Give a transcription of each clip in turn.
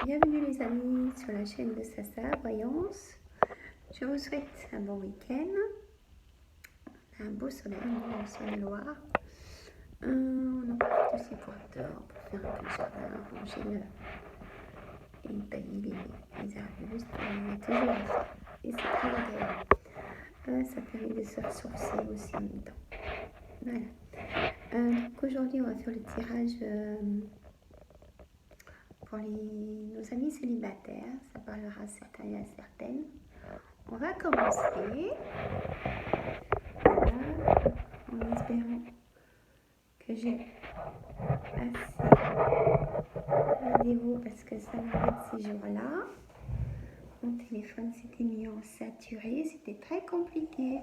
Bienvenue les amis sur la chaîne de Sasa Voyance. Je vous souhaite un bon week-end. Un beau soleil en Saône-et-Loire. On en profite aussi pour dehors, pour faire un peu de jardin, ranger et tailler les arbustes. Il y a toujours à faire. Et c'est très agréable. Ça permet de se ressourcer aussi en même temps. Voilà. Donc aujourd'hui, on va faire le tirage pour nos amis célibataires. Ça parlera à certains et à certaines. On va commencer. Voilà. En espérant que j'ai assez de vidéos parce que ça m'arrête ces jours-là. Mon téléphone s'était mis en saturé, c'était très compliqué.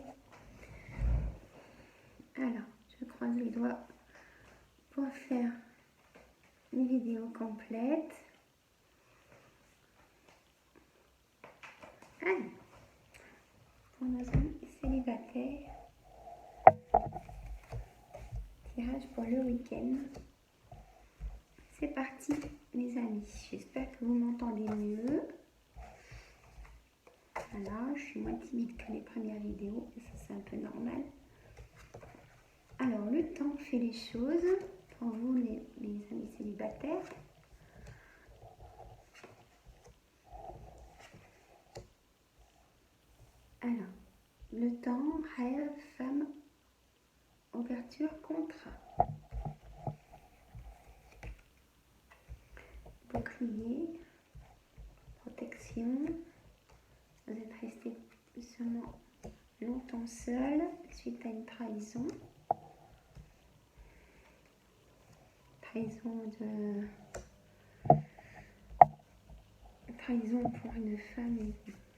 Alors, je croise les doigts pour faire une vidéo complète. Allez, pour nos amis célibataires, tirage pour le week-end. C'est parti, mes amis. J'espère que vous m'entendez mieux. Voilà, je suis moins timide que les premières vidéos, et ça c'est un peu normal. Alors, le temps fait les choses pour vous, les amis célibataires. Alors, le temps, rêve, femme, ouverture, contrat. Bouclier, protection. Vous êtes resté seulement longtemps seul suite à une trahison. Trahison pour une femme et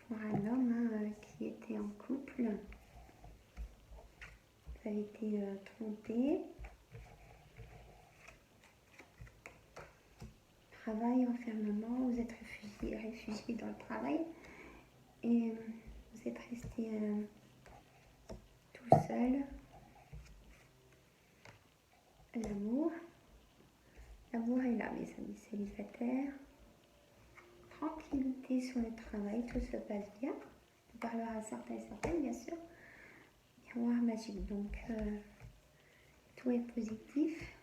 pour un homme qui était en couple. Vous avez été trompé. Travail, enfermement, vous êtes réfugié dans le travail et vous êtes resté tout seul. L'amour. L'amour est là, mes amis célibataires. Tranquillité sur le travail, tout se passe bien. On parlera à certains et certaines, bien sûr. Miroir magique, donc tout est positif.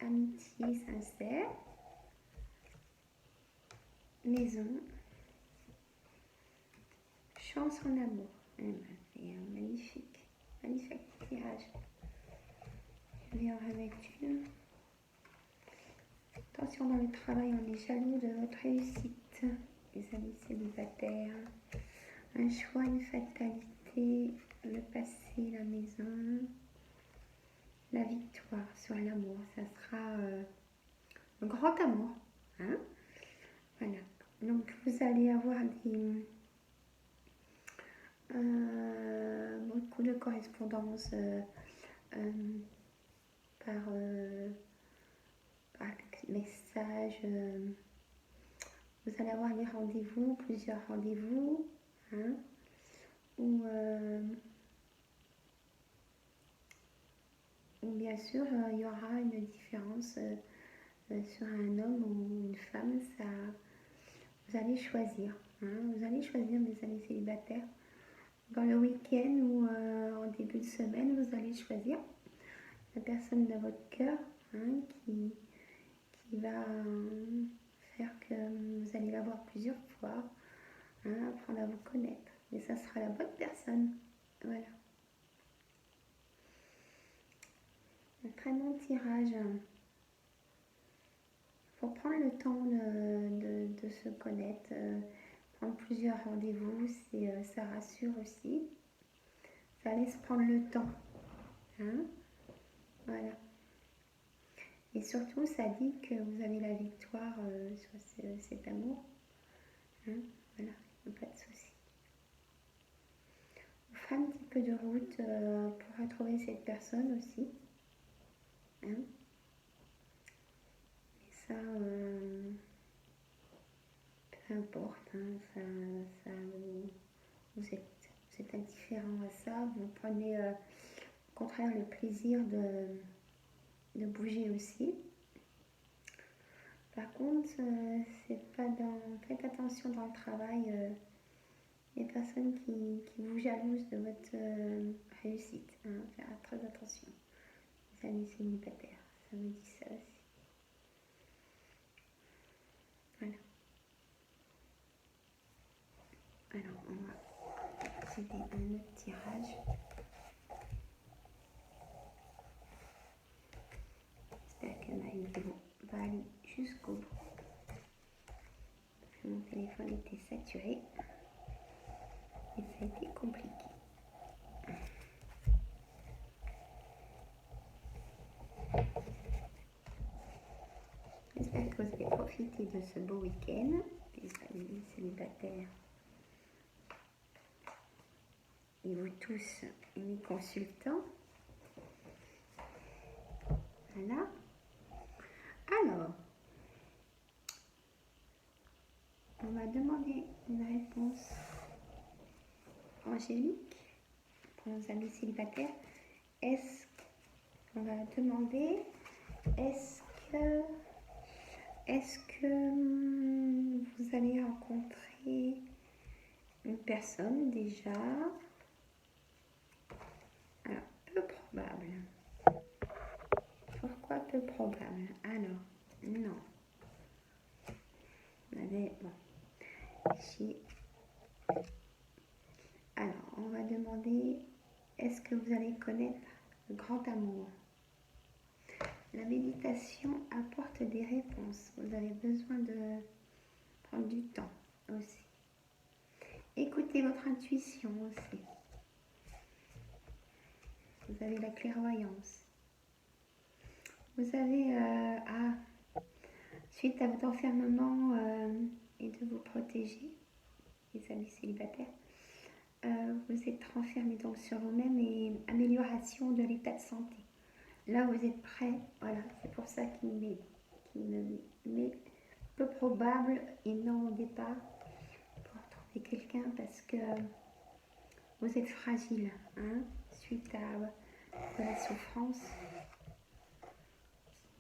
Amitié sincère. Maison. Chance en amour. C'est un magnifique tirage. Je vais en remettre une. Attention, dans le travail, on est jaloux de votre réussite, les amis célibataires. Un choix, une fatalité, le passé, la maison, la victoire sur l'amour. Ça sera un grand amour. Hein? Voilà. Donc, vous allez avoir beaucoup de correspondances par message. Vous allez avoir des rendez-vous, plusieurs rendez-vous, hein, ou bien sûr il y aura une différence sur un homme ou une femme. Ça, vous allez choisir. Vous allez choisir, mes amis célibataires. Dans le week-end ou en début de semaine, vous allez choisir la personne de votre cœur qui va faire que vous allez la voir plusieurs fois, apprendre à vous connaître. Et ça sera la bonne personne. Voilà. Un très bon tirage. Il faut prendre le temps de se connaître, prendre plusieurs rendez-vous, ça rassure aussi. Ça laisse prendre le temps. Voilà. Et surtout, ça dit que vous avez la victoire sur cet amour. Voilà, pas de souci. Vous ferez un petit peu de route pour retrouver cette personne aussi. Et ça, peu importe. Vous êtes indifférent à ça. Vous prenez au contraire le plaisir de bouger aussi. Par contre, c'est pas dans... Faites attention dans le travail. Les personnes qui vous jalousent de votre réussite. Hein, faire très attention. Les amis célibataires, ça me dit ça aussi. Voilà. Alors, on va procéder à un autre tirage. J'espère que ma vidéo va aller jusqu'au bout. Parce que mon téléphone était saturé. Et ça a été compliqué. J'espère que vous avez profité de ce beau week-end, les amis célibataires et vous tous, et mes consultants. Voilà. Alors, on va demander une réponse angélique pour nos amis célibataires. On va demander, est-ce que vous allez rencontrer une personne déjà? Alors, peu probable. Pourquoi peu probable? Alors, non. Bon. Ici. Alors, on va demander, est-ce que vous allez connaître le grand amour? La méditation apporte des réponses. Vous avez besoin de prendre du temps aussi. Écoutez votre intuition aussi. Vous avez la clairvoyance. Vous avez, suite à votre enfermement et de vous protéger, les amis célibataires, vous êtes renfermés donc sur vous-même et amélioration de l'état de santé. Là, vous êtes prêts, voilà, c'est pour ça qu'il me met peu probable et non au départ pour trouver quelqu'un parce que vous êtes fragile, hein, suite à la souffrance.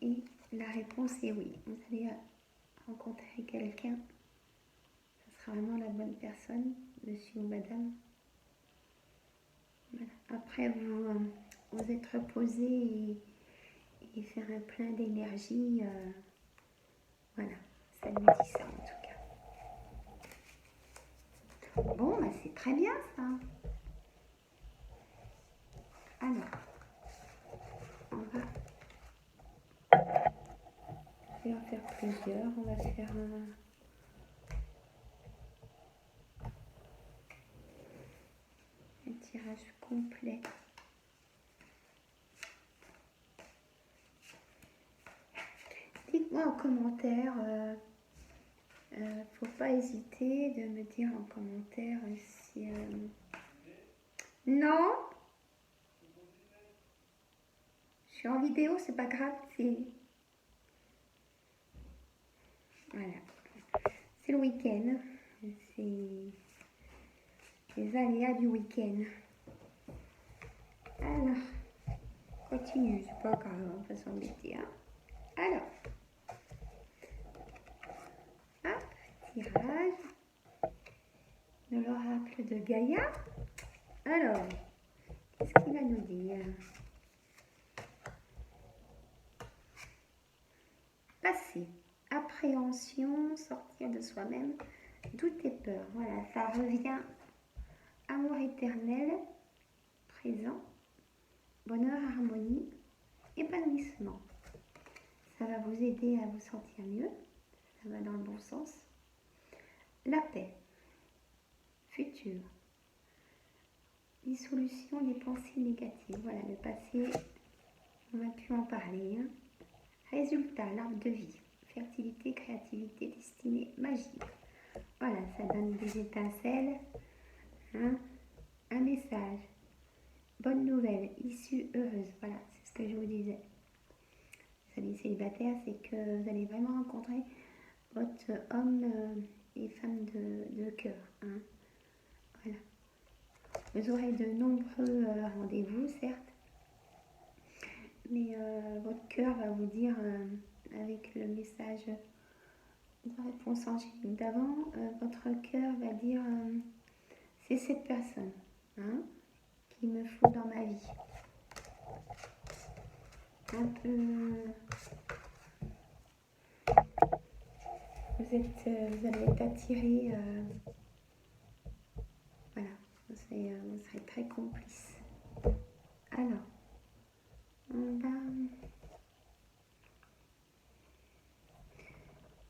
Et la réponse est oui, vous allez rencontrer quelqu'un, ce sera vraiment la bonne personne, monsieur ou madame. Voilà. Après, vous êtes reposé et faire un plein d'énergie. Voilà, ça nous dit ça en tout cas. Bon, bah, c'est très bien ça. Alors, on va en faire plusieurs. On va faire un tirage complet. Dites-moi en commentaire, faut pas hésiter de me dire en commentaire si... Non, je suis en vidéo, c'est pas grave, voilà. C'est le week-end, c'est les aléas du week-end. Alors, continue, c'est pas grave, on va s'embêter. Hein. Alors, hop, tirage de l'oracle de Gaïa. Alors, qu'est-ce qu'il va nous dire? Passé, appréhension, sortir de soi-même, doute et peur. Voilà, ça revient. Amour éternel, présent, bonheur, harmonie, épanouissement. Ça va vous aider à vous sentir mieux. Ça va dans le bon sens. La paix, futur, dissolution des pensées négatives. Voilà, le passé, on a pu en parler. Hein. Résultat, l'arbre de vie, fertilité, créativité, destinée, magie. Voilà, ça donne des étincelles. Hein. Un message. Bonne nouvelle, issue heureuse. Voilà, c'est ce que je vous disais. Les amis célibataires, c'est que vous allez vraiment rencontrer votre homme et femme de cœur. Hein. Voilà. Vous aurez de nombreux rendez-vous, certes, mais votre cœur va vous dire, avec le message de réponse angélique d'avant, votre cœur va dire c'est cette personne hein, qu'il me faut dans ma vie. Un peu, vous allez être attiré, voilà, vous serez très complice. Alors,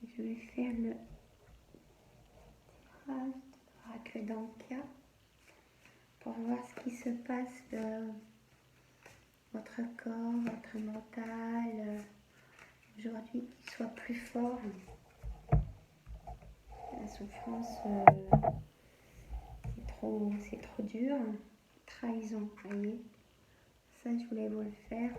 je vais faire le tirage de l'oracle d'Anka pour voir ce qui se passe dans votre corps, votre mental, aujourd'hui, qu'il soit plus fort. La souffrance, c'est trop dur. Trahison, voyez. Ça, je voulais vous le faire.